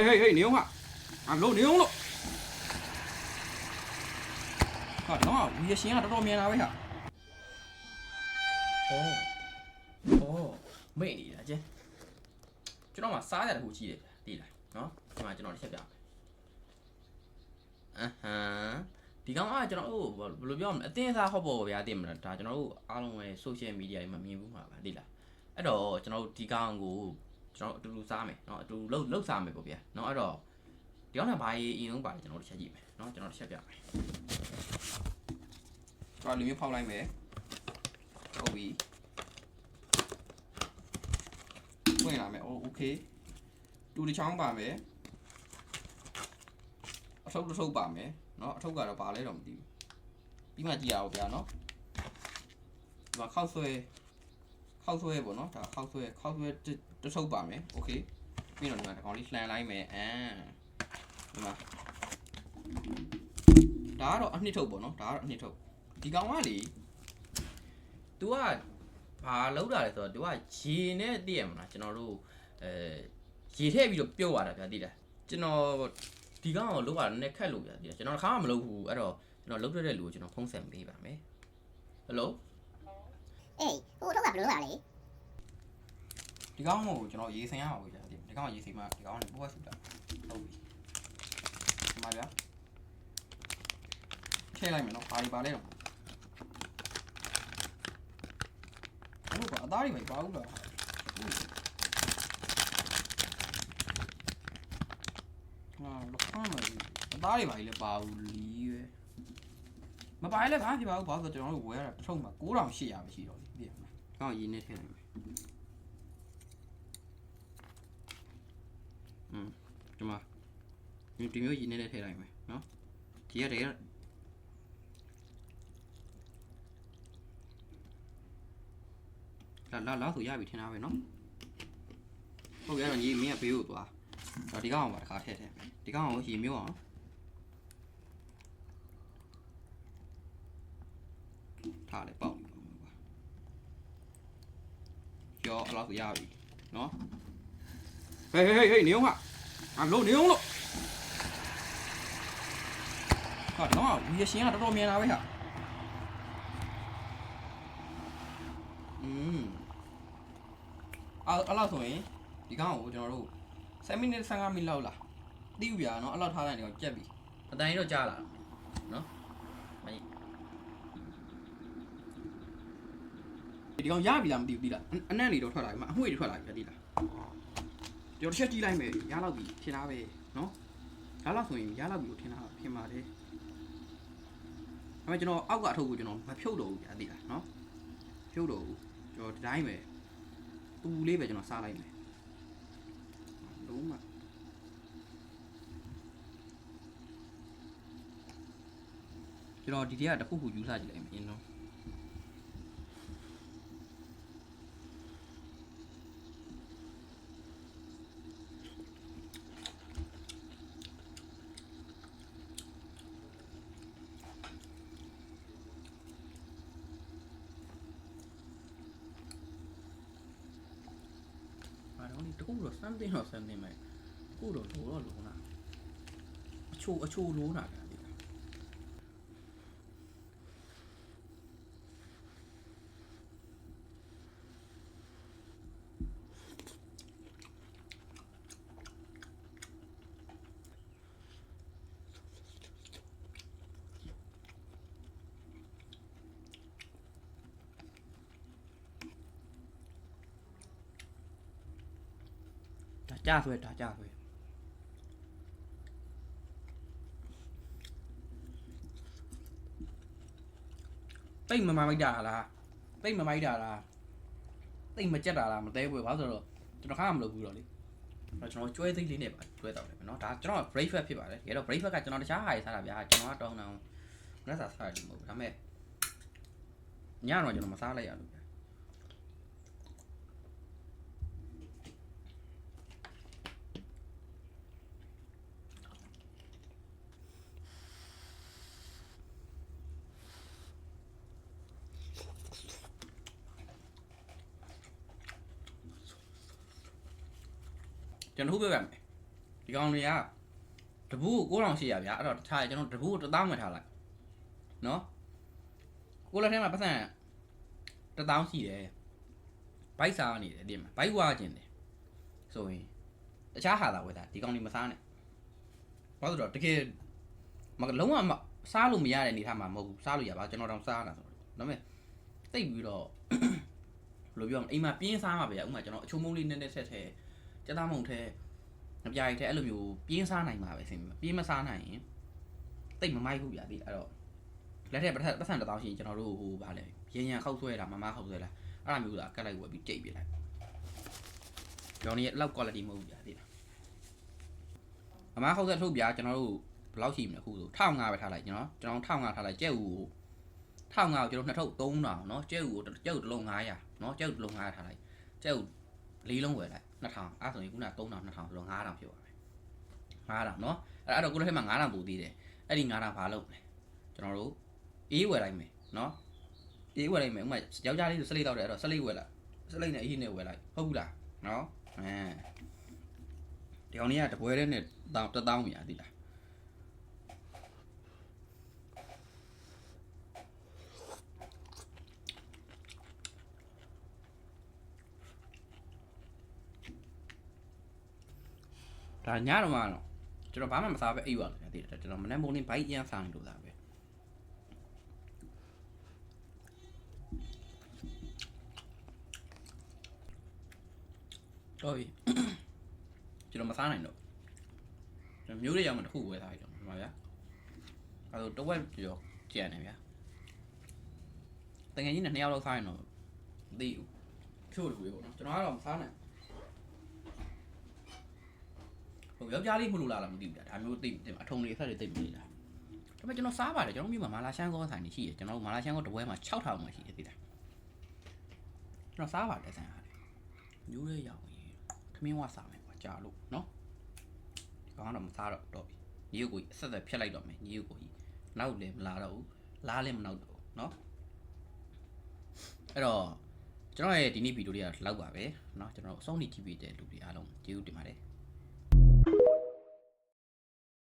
Hey, níu hả? Lô níu lô. Đó, bây giờ xin là đó miền nào vậy hả? Ồ, mẹ đi là chứ. Chứ nó mà xá ra là hủ chi đấy, đi lại. Nó, nhưng mà cho nó đi xếp hả? Thì không ai cho nó lúc đó tên sao họ bảo về tìm là cho nó alo về social media mà mình cũng mà đi lại. Ở đó cho nó thì cao ngủ cho nó từ xa mày, nó từ lâu xa mày bảo về, nó ở đó. Thì nó bài yên bài cho nó sẽ gì mày, nó cho nó sẽ về. Rồi lưu phong lại mày. Ok. Quay lại mày ok. Tu đi trong bà mày. Sâu bà mày. Nó sâu cả là bà lấy đồng tiền. Bí mà dẻo bẻ nó. Và khâu xuôi của nó là khâu xuôi cho sâu bà mày. Ok. Bây giờ là còn đi lại mày. Nhưng mà đá đó ăn đi thâu của nó, đá ăn đi thâu. Thì cao quá đi. Tú à bà lâu rồi rồi tú à chi nè điểm là cho nó luôn chi thế bị được tiêu à là đi đấy cho nó thì có lúc à nè khai lụi đi cho nó khá mà lâu hù ở đó nó lúc đó để lụi cho nó không xem đi bà mấy hello ê cô thúc gặp lửa vào đấy thì có một cho nó gì xem nào vậy thì có gì thì mà thì có này bố sụp đâu mà đấy chơi này mà nó phải ba đấy rồi quả đó thì phải báo rồi nó đó thì vậy là bào lý mà bài lên thì bảo cho nó quế là không mà cố lòng xì à xì rồi điểm này có gì nên thế này nhưng mà nhưng tìm hiểu gì nên thế này mày nó chỉ là đấy là tụi gia bị thế nào vậy nó ok là gì miếng biểu tụi à đi cao mà khá thế đi cao mà gì miếng à thả lại bọc cho là tụi gia bị nó hey níu hả lô níu lô đó bây giờ xin là đó miền nào vậy hả lâu rồi đi cao cho nó luôn xem mình sang ăn mình lâu là tiêu bia nó lâu thay này còn chết bị đây nó cha là nó mày đi con giá bị làm điều đi là anh này đi đâu thoải mà không đi thoải lại đi là giờ sẽ đi lại mày giá lâu bị thế nào vậy nó giá lâu rồi giá lâu bị thế nào thế mà thế mà cho nó áo gạo thù cho nó phải phiêu đồ đi là nó phiêu đồ cho trái mày tu lấy về cho nó xa lại mày đúng mà cho nó đi theo đã khu du xa gì lại mày nó cú rồi xem thế mày cú rồi lú rồi lú nào chu lú nào đã cha thôi tinh mà mày đả là tinh mà chết là một té vừa báo giờ rồi cho nó khá là được rồi đi rồi cho nó chuối tinh lý này bạn chuối tàu này nó trả cho nó break phép bạn đấy cái đó break phép cái cho nó trả hay sao là bia cho nó đâu nào nó sẽ phải một đám mẹ nhá rồi cho nó mà sao lại à cho nó hút với bạn ဒီကောင်တွေကတပူး9800ဗျာအဲ့တော့ထားကျွန်တော်တပူး1000မှထားလိုက်နော်ကိုလက်ထဲမှာပတ်စံ1000ရှိတယ်ဘိုက်စားနေတယ်ဒီမှာဘိုက်ဝါခြင်းတယ်ဆိုရင်တခြားဟာသာဝယ်တာဒီကောင်တွေမစားနဲ့ဘာလို့တော့တကယ်လုံးဝစားလို့မရတဲ့အနေထားမှာမဟုတ်ဘူးစားလို့ရပါကျွန်တော်တော့စားတာဆိုတော့ဒါပေမဲ့တိတ်ပြီးတော့ဘယ်လိုပြောမလဲအိမ်မှာပြင်းစားမှာပဲဥမာကျွန်တော်အချိုးမုံလေးနည်းနည်းဆက်ထဲကြက်သားမုံထဲငပြားရီထဲအဲ့လိုမျိုးပြင်းစားနိုင်မှာပဲဆင်ပြင်းမစားနိုင်ရင်တိတ်မမိုက်ဘူးဗျာဒီအဲ့တော့လက်ထက်ပတ်စံ1000ရှိရင်ကျွန်တော်တို့ဟိုဗာလဲရန်ရန်ခောက်ဆွဲတာမမခောက်ဆွဲတာအဲ့လိုမျိုးသာကတ်လိုက်ဝယ်ပြီးကြိတ်ပြလိုက်ကျွန်တော်นี่လောက် quality မဟုတ်ဘူးဗျာဒီမမခောက်ဆွဲထုတ်ပြကျွန်တော်တို့ဘယ်လောက်ရှိမလဲအခုဆို1500ပဲထားလိုက်ကျွန်တော်1500ထားလိုက်ကြက်ဦးကို1500ကိုကျွန်တော်နှစ်ထုပ်3000เนาะကြက်ဦးကိုကြက်ဦးတစ်လုံး900เนาะကြက်ဦးတစ်လုံး900ထားလိုက်ကြက်ဦး4လုံးဝယ်လိုက်2000အဲ့ဆိုရင်ခုန3000 2000ဆိုတော့9000ဖြစ်သွားမယ်9000เนาะအဲ့တော့ကိုယ့်ထဲမှာ9000ပို့သေးတယ်အဲ့ဒီ9000ဘာလုပ်လဲကျွန်တော်တို့အေးဝယ်လိုက်မယ်เนาะအေးဝယ်လိုက်မယ်ဥမာယောက်ျားလေးဆိုစလိတ်တောက်တယ်အဲ့တော့စလိတ်ဝယ်လိုက်စလိတ်နဲ့အေးနဲ့ဝယ်လိုက်ဟုတ်ဘူးလားเนาะဒီကောင်ကြီးကတပွဲတည်းနဲ့1000မြာသိလားဒါညတော့မှတော့ကျွန်တော်ဘာမှမစားပဲအိပ်ရတယ်သိတယ်ကျွန်တော်မနေ့မိုးနေ့ဘိုက်အရန်စားနေလို့သားပဲတော်ပြီကျွန်တော်မစားနိုင်တော့ကျွန်တော်မျိုးလေးရောက်မှတစ်ခုဝယ်ထားပြီတော့ဟုတ်ပါဗျာအဲ့တော့တဝက်ကျော်ကျန်နေဗျာတကယ်ကြီးနဲ့2ယောက်လောက်စားရင်တော့မသိဘူးဖြို့လို့ပေါ့နော်ကျွန်တော်ကတော့မစားနိုင်ဟိုယောက်ျားလေးမလို့လားမသိဘူးဗျာဒါမျိုးသိအထုံလေးအဖက်တွေသိမနေတာဒါပေမဲ့ကျွန်တော်စားပါတယ်ကျွန်တော်မြို့မှာမာလာရှမ်းကောဆိုင်နေရှိတယ်ကျွန်တော်မာလာရှမ်းကောတပွဲမှာ6000မှရှိတယ်သိလားကျွန်တော်စားပါတယ်ဆိုင်ဟာမျိုးလေးရောက်ရင်ခမင်းဝစားမယ်ကွာကြာလို့နော်ဒီကောင်ကတော့မစားတော့ပြီညီကိုအဆက်ဆက်ဖြတ်လိုက်တော့မယ်ညီကိုကြီးနောက်လည်းမလာတော့ဘူးလားလည်းမနောက်တော့နော်အဲ့တော့ကျွန်တော်ရဲ့ဒီနေ့ဗီဒီယိုလေးကလောက်ပါပဲเนาะကျွန်တော်အဆုံးထိကြည့်ပေးတဲ့လူတွေအားလုံးကျေးဇူးတင်ပါတယ်